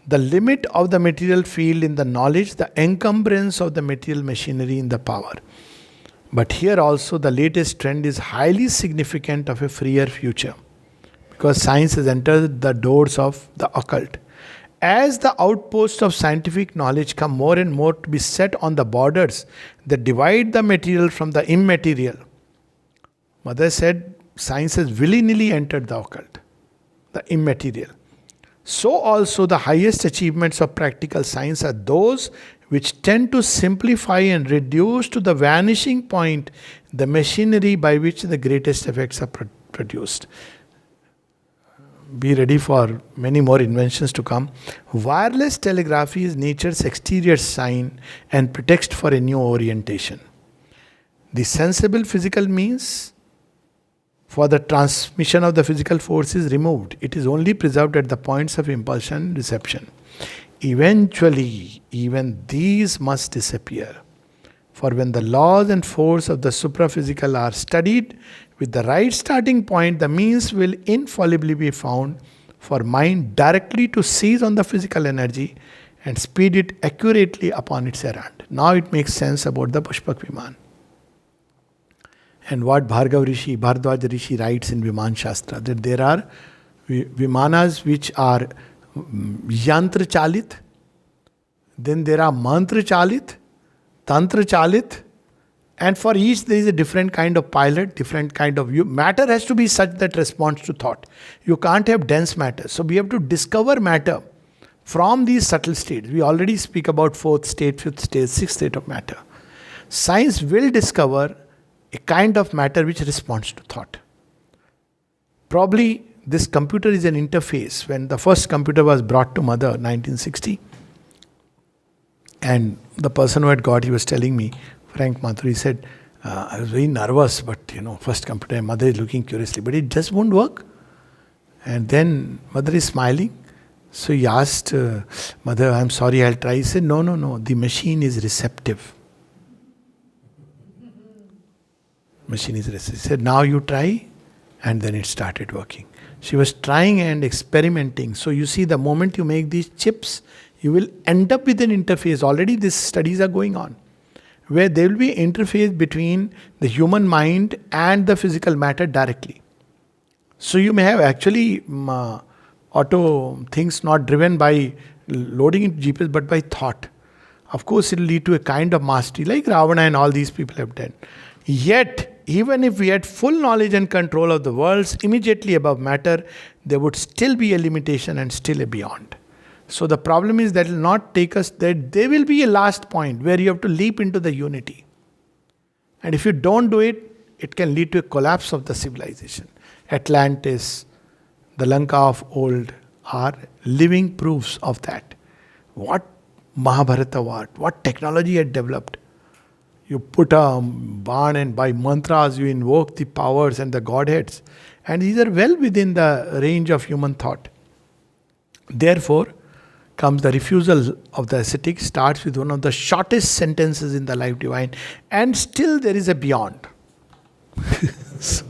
The limit of the material field in the knowledge, the encumbrance of the material machinery in the power. But here also the latest trend is highly significant of a freer future, because science has entered the doors of the occult. As the outposts of scientific knowledge come more and more to be set on the borders that divide the material from the immaterial, Mother said science has willy-nilly entered the occult, the immaterial. So also the highest achievements of practical science are those which tend to simplify and reduce to the vanishing point the machinery by which the greatest effects are produced. Be ready for many more inventions to come. Wireless telegraphy is nature's exterior sign and pretext for a new orientation. The sensible physical means for the transmission of the physical force is removed. It is only preserved at the points of impulsion and reception. Eventually, even these must disappear. For when the laws and force of the supraphysical are studied, with the right starting point, the means will infallibly be found for mind directly to seize on the physical energy and speed it accurately upon its errand. Now it makes sense about the Pushpak Viman. And what Bhardwaj Rishi writes in Viman Shastra, that there are Vimanas which are Yantra Chalit, then there are Mantra Chalit, Tantra Chalit, and for each there is a different kind of pilot, different kind of view. Matter has to be such that responds to thought. You can't have dense matter. So we have to discover matter from these subtle states. We already speak about fourth state, fifth state, sixth state of matter. Science will discover a kind of matter which responds to thought. Probably this computer is an interface. When the first computer was brought to Mother, 1960, and the person who had got, he was telling me, Frank Mathur, he said, I was very nervous, but first computer, Mother is looking curiously, but it just won't work. And then Mother is smiling. So he asked, Mother, I'm sorry, I'll try. He said, no, the machine is receptive. Machine is receptive. He said, now you try. And then it started working. She was trying and experimenting. So you see, the moment you make these chips, you will end up with an interface. Already these studies are going on, where there will be an interface between the human mind and the physical matter directly. So you may have actually auto things not driven by loading into GPS, but by thought. Of course, it will lead to a kind of mastery like Ravana and all these people have done. Yet, even if we had full knowledge and control of the worlds immediately above matter, there would still be a limitation and still a beyond. So the problem is that it will not take us there. There will be a last point where you have to leap into the unity. And if you don't do it, it can lead to a collapse of the civilization. Atlantis, the Lanka of old are living proofs of that. What Mahabharata was, what technology had developed. You put a barn and by mantras you invoke the powers and the godheads. And these are well within the range of human thought. Therefore, comes the refusal of the ascetic, starts with one of the shortest sentences in the life divine, and still there is a beyond. So,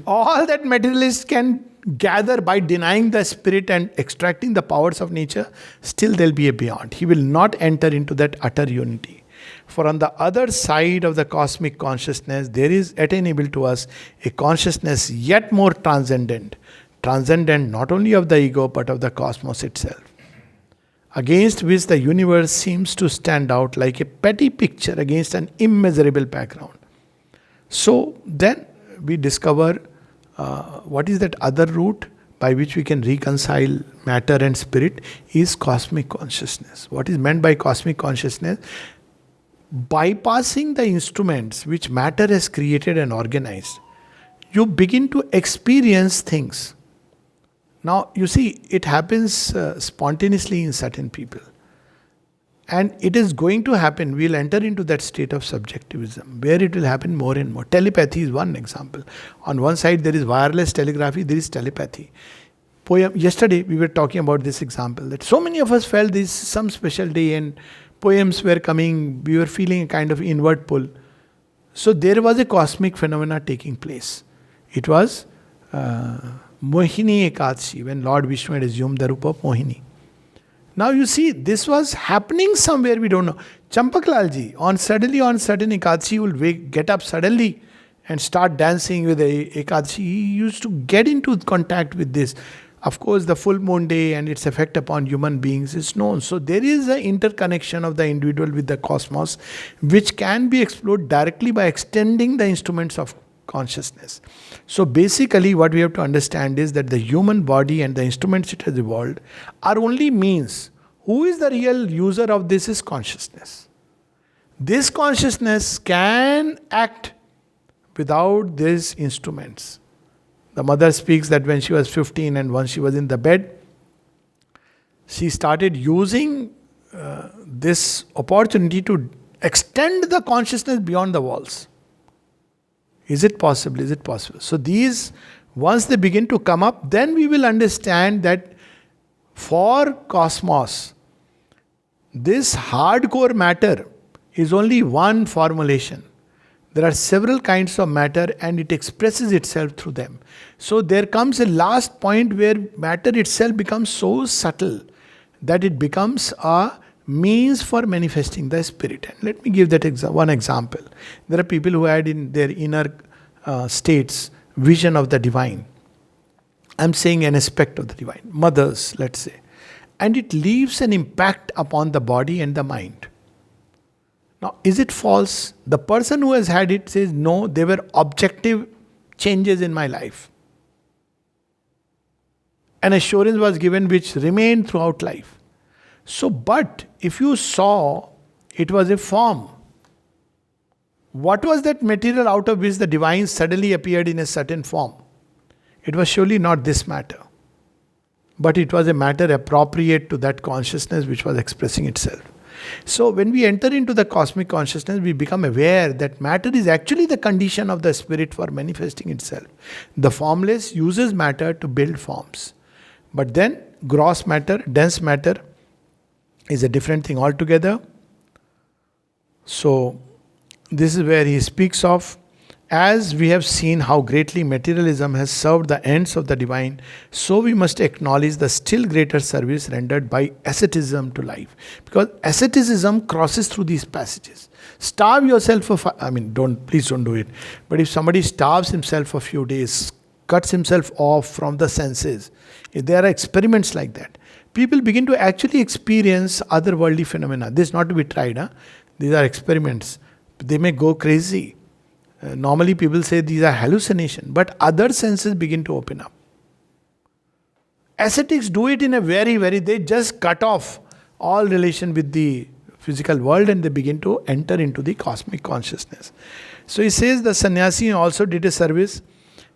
all that materialists can gather by denying the spirit and extracting the powers of nature, still there will be a beyond. He will not enter into that utter unity. For on the other side of the cosmic consciousness, there is attainable to us a consciousness yet more transcendent not only of the ego but of the cosmos itself, against which the universe seems to stand out like a petty picture against an immeasurable background. So then we discover what is that other route by which we can reconcile matter and spirit is cosmic consciousness. What is meant by cosmic consciousness? Bypassing the instruments which matter has created and organized, you begin to experience things. Now, you see, it happens spontaneously in certain people. And it is going to happen. We'll enter into that state of subjectivism, where it will happen more and more. Telepathy is one example. On one side, there is wireless telegraphy, there is telepathy. Yesterday, we were talking about this example, that so many of us felt this some special day and poems were coming, we were feeling a kind of inward pull. So there was a cosmic phenomena taking place. It was Mohini Ekadashi, when Lord Vishnu had assumed the roop of Mohini. Now you see, this was happening somewhere we don't know. Champaklal ji, on certain Ekadashi, will get up suddenly and start dancing with the Ekadashi. He used to get into contact with this. Of course, the full moon day and its effect upon human beings is known. So there is an interconnection of the individual with the cosmos, which can be explored directly by extending the instruments of consciousness. So basically, what we have to understand is that the human body and the instruments it has evolved are only means. Who is the real user of this is consciousness. This consciousness can act without these instruments. The mother speaks that when she was 15 and once she was in the bed, she started using this opportunity to extend the consciousness beyond the walls. Is it possible? Is it possible? So these, once they begin to come up, then we will understand that for cosmos, this hardcore matter is only one formulation. There are several kinds of matter and it expresses itself through them. So there comes a last point where matter itself becomes so subtle that it becomes a means for manifesting the spirit. And let me give that one example. There are people who had in their inner states vision of the divine. I'm saying an aspect of the divine. Mothers, let's say. And it leaves an impact upon the body and the mind. Now, is it false? The person who has had it says, no, they were objective changes in my life. An assurance was given which remained throughout life. So, but if you saw it was a form, what was that material out of which the divine suddenly appeared in a certain form? It was surely not this matter. But it was a matter appropriate to that consciousness which was expressing itself. So when we enter into the cosmic consciousness, we become aware that matter is actually the condition of the spirit for manifesting itself. The formless uses matter to build forms. But then gross matter, dense matter is a different thing altogether. So this is where he speaks of, as we have seen how greatly materialism has served the ends of the divine, so we must acknowledge the still greater service rendered by asceticism to life. Because asceticism crosses through these passages. Starve yourself for, please don't do it. But if somebody starves himself for a few days, cuts himself off from the senses, there are experiments like that. People begin to actually experience otherworldly phenomena. This is not to be tried. These are experiments. They may go crazy. Normally people say these are hallucinations, but other senses begin to open up. Ascetics do it in a they just cut off all relation with the physical world and they begin to enter into the cosmic consciousness. So he says the sannyasi also did a service.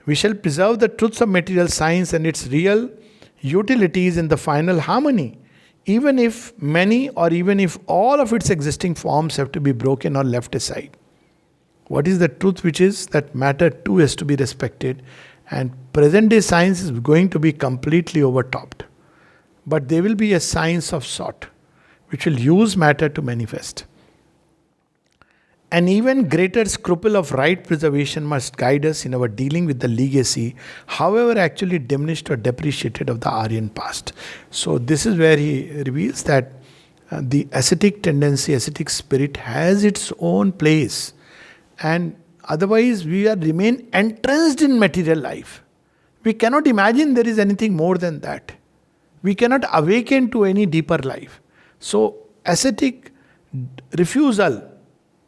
We shall preserve the truths of material science and its real utilities in the final harmony, even if many or even if all of its existing forms have to be broken or left aside. What is the truth, which is that matter too has to be respected, and present day science is going to be completely overtopped. But there will be a science of sort which will use matter to manifest. An even greater scruple of right preservation must guide us in our dealing with the legacy, however actually diminished or depreciated, of the Aryan past. So this is where he reveals that the ascetic tendency, ascetic spirit has its own place. And otherwise we remain entrenched in material life. We cannot imagine there is anything more than that. We cannot awaken to any deeper life. So ascetic refusal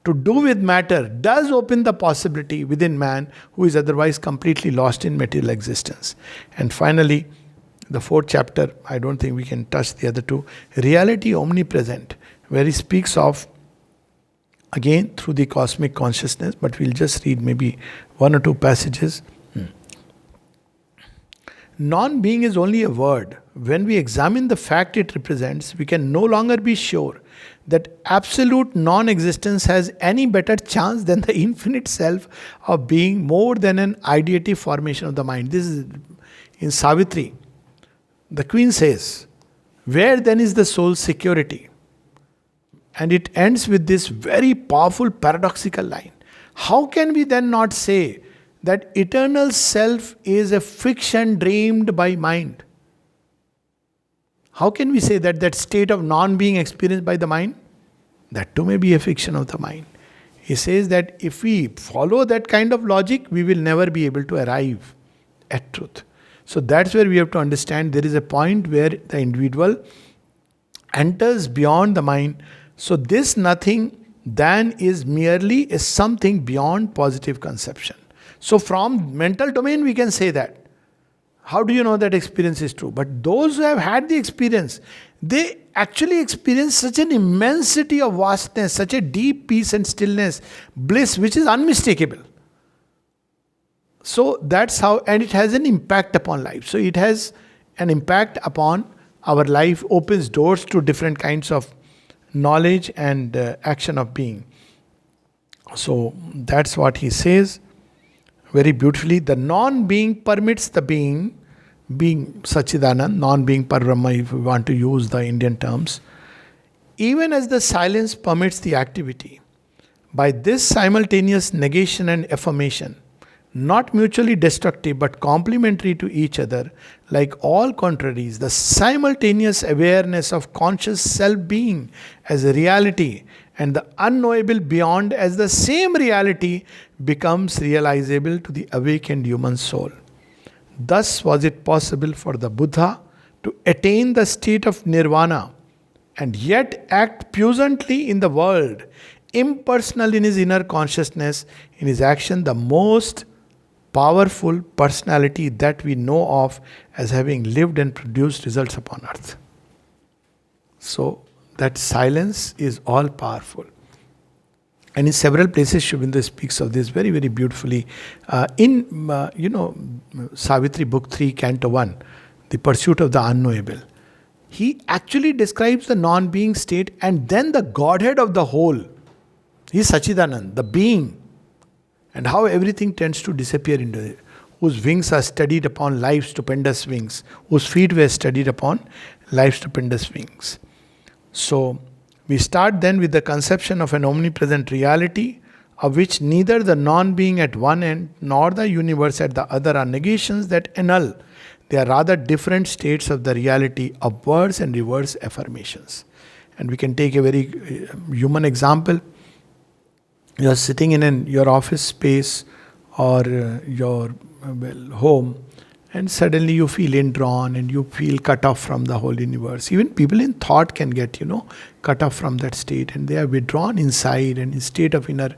to do with matter does open the possibility within man who is otherwise completely lost in material existence. And finally, the fourth chapter, I don't think we can touch the other two, reality omnipresent, where he speaks of, again through the cosmic consciousness, but we'll just read maybe one or two passages. Non-being is only a word. When we examine the fact it represents, we can no longer be sure that absolute non-existence has any better chance than the infinite self of being more than an ideative formation of the mind. This is in Savitri. The queen says, where then is the soul's security? And it ends with this very powerful paradoxical line. How can we then not say that eternal self is a fiction dreamed by mind? How can we say that that state of non-being experienced by the mind? That too may be a fiction of the mind. He says that if we follow that kind of logic, we will never be able to arrive at truth. So that's where we have to understand there is a point where the individual enters beyond the mind. So this nothing then is merely a something beyond positive conception. So from mental domain we can say that. How do you know that experience is true? But those who have had the experience, they actually experience such an immensity of vastness, such a deep peace and stillness, bliss, which is unmistakable. So that's how, and it has an impact upon life. So it has an impact upon our life, opens doors to different kinds of knowledge and action of being. So that's what he says very beautifully. The non-being permits the being Sachidanand, non-being Parbrahma, if we want to use the Indian terms, even as the silence permits the activity. By this simultaneous negation and affirmation, not mutually destructive but complementary to each other, like all contraries, the simultaneous awareness of conscious self-being as a reality and the unknowable beyond as the same reality becomes realizable to the awakened human soul. Thus was it possible for the Buddha to attain the state of nirvana and yet act puissantly in the world, impersonal in his inner consciousness, in his action the most powerful personality that we know of as having lived and produced results upon earth. So that silence is all powerful. And in several places, Sri Aurobindo speaks of this very, very beautifully. Savitri, Book 3, Canto 1, The Pursuit of the Unknowable. He actually describes the non-being state and then the Godhead of the whole. He is Sachidanand, the being. And how everything tends to disappear into it. Whose wings are studied upon life's stupendous wings. Whose feet were studied upon life's stupendous wings. So, we start then with the conception of an omnipresent reality, of which neither the non-being at one end nor the universe at the other are negations that annul. They are rather different states of the reality, upwards and reverse affirmations. And we can take a very human example. You are sitting in your office space or your home, and suddenly you feel indrawn and you feel cut off from the whole universe. Even people in thought can get, cut off from that state, and they are withdrawn inside and in state of inner,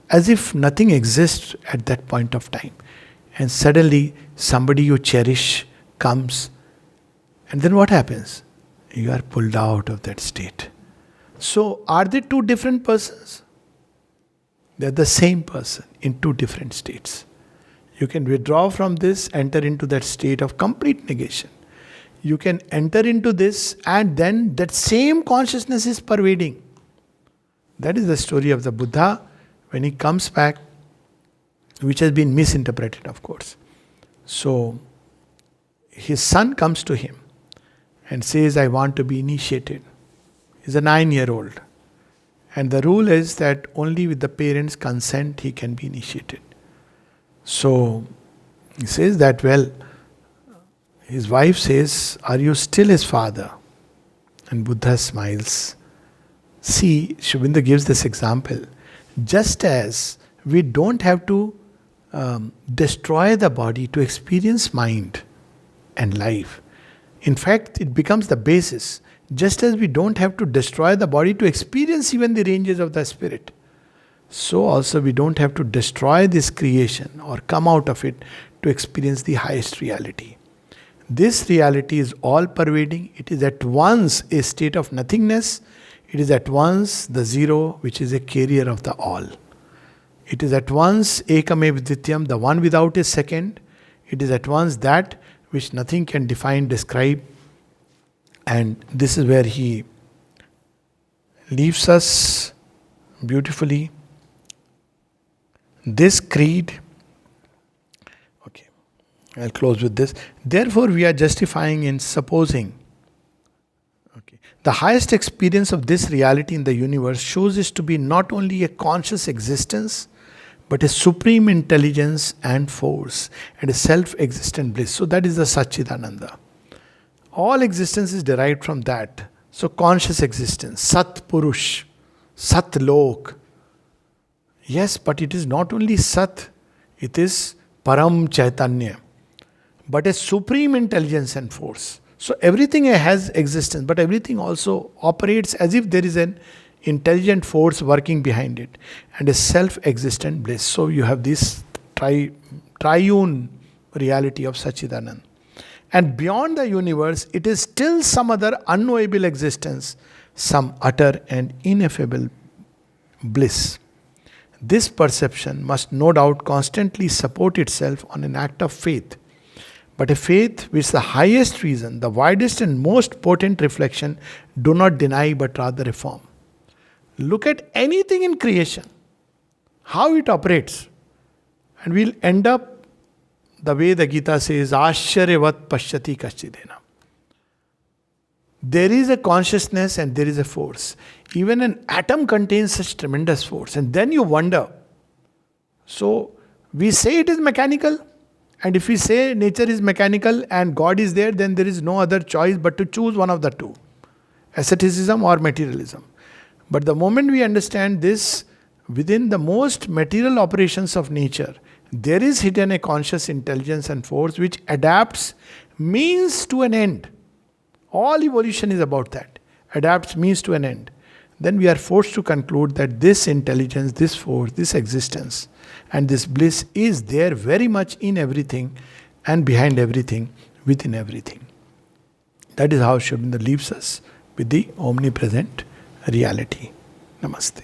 as if nothing exists at that point of time. And suddenly somebody you cherish comes, and then what happens? You are pulled out of that state. So are they two different persons? They are the same person in two different states. You can withdraw from this, enter into that state of complete negation. You can enter into this, and then that same consciousness is pervading. That is the story of the Buddha when he comes back, which has been misinterpreted, of course. So, his son comes to him and says, I want to be initiated. He's a 9-year-old. And the rule is that only with the parents' consent he can be initiated. So, he says that, his wife says, are you still his father? And Buddha smiles. See, Sri Aurobindo gives this example. Just as we don't have to destroy the body to experience mind and life. In fact, it becomes the basis. Just as we don't have to destroy the body to experience even the ranges of the spirit. So also we don't have to destroy this creation or come out of it to experience the highest reality. This reality is all pervading. It is at once a state of nothingness. It is at once the zero, which is a carrier of the all. It is at once ekamev dityam, the one without a second. It is at once that which nothing can define, describe. And this is where he leaves us beautifully. This creed, okay, I'll close with this. Therefore, we are justifying in supposing, the highest experience of this reality in the universe shows it to be not only a conscious existence, but a supreme intelligence and force, and a self-existent bliss. So that is the Satchidananda. All existence is derived from that. So conscious existence, Sat Purush, Sat Lok. Yes, but it is not only Sat, it is Param Chaitanya, but a supreme intelligence and force. So everything has existence, but everything also operates as if there is an intelligent force working behind it and a self-existent bliss. So you have this triune reality of Sachidanand. And beyond the universe, it is still some other unknowable existence, some utter and ineffable bliss. This perception must no doubt constantly support itself on an act of faith, but a faith which the highest reason, the widest and most potent reflection do not deny but rather affirm. Look at anything in creation, how it operates, and we'll end up the way the Gita says, Ashcharyavat pashyati kaschidena. There is a consciousness and there is a force. Even an atom contains such tremendous force. And then you wonder. So, we say it is mechanical. And if we say nature is mechanical and God is there, then there is no other choice but to choose one of the two. Asceticism or materialism. But the moment we understand this, within the most material operations of nature, there is hidden a conscious intelligence and force which adapts means to an end. All evolution is about that. Adapts means to an end. Then we are forced to conclude that this intelligence, this force, this existence, and this bliss is there very much in everything and behind everything, within everything. That is how Sri Aurobindo leaves us with the omnipresent reality. Namaste.